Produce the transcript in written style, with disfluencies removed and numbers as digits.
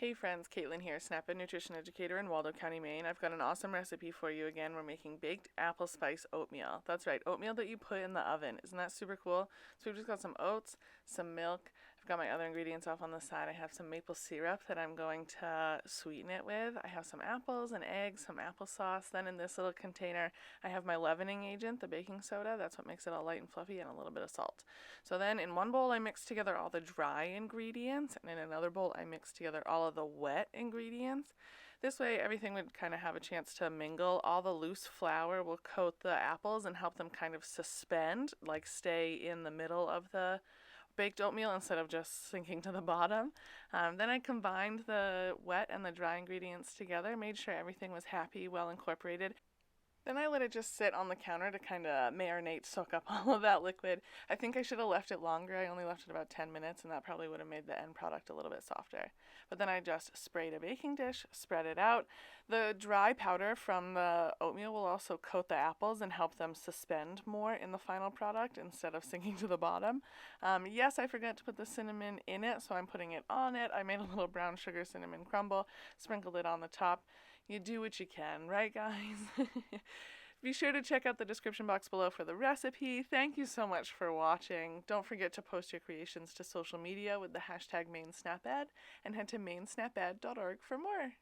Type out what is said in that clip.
Hey friends, Caitlin here, Snap Ed Nutrition Educator in Waldo County, Maine. I've got an awesome recipe for you again. We're making baked apple spice oatmeal. That's right, oatmeal that you put in the oven. Isn't that super cool? So we've just got some oats, some milk. I've got my other ingredients off on the side. I have some maple syrup that I'm going to sweeten it with. I have some apples and eggs, some applesauce. Then in this little container, I have my leavening agent, the baking soda. That's what makes it all light and fluffy, and a little bit of salt. So then in one bowl, I mix together all the dry ingredients, and in another bowl, I mix together all of the wet ingredients. This way everything would kind of have a chance to mingle. All the loose flour will coat the apples and help them kind of suspend, like stay in the middle of the baked oatmeal instead of just sinking to the bottom. Then I combined the wet and the dry ingredients together, made sure everything was happy, well incorporated. Then I let it just sit on the counter to kind of marinate, soak up all of that liquid. I think I should have left it longer. I only left it about 10 minutes, and that probably would have made the end product a little bit softer. But then I just sprayed a baking dish, spread it out. The dry powder from the oatmeal will also coat the apples and help them suspend more in the final product instead of sinking to the bottom. Yes, I forgot to put the cinnamon in it, so I'm putting it on it. I made a little brown sugar cinnamon crumble, sprinkled it on the top. You do what you can, right, guys? Be sure to check out the description box below for the recipe. Thank you so much for watching. Don't forget to post your creations to social media with the hashtag MaineSnapEd, and head to mainesnaped.org for more.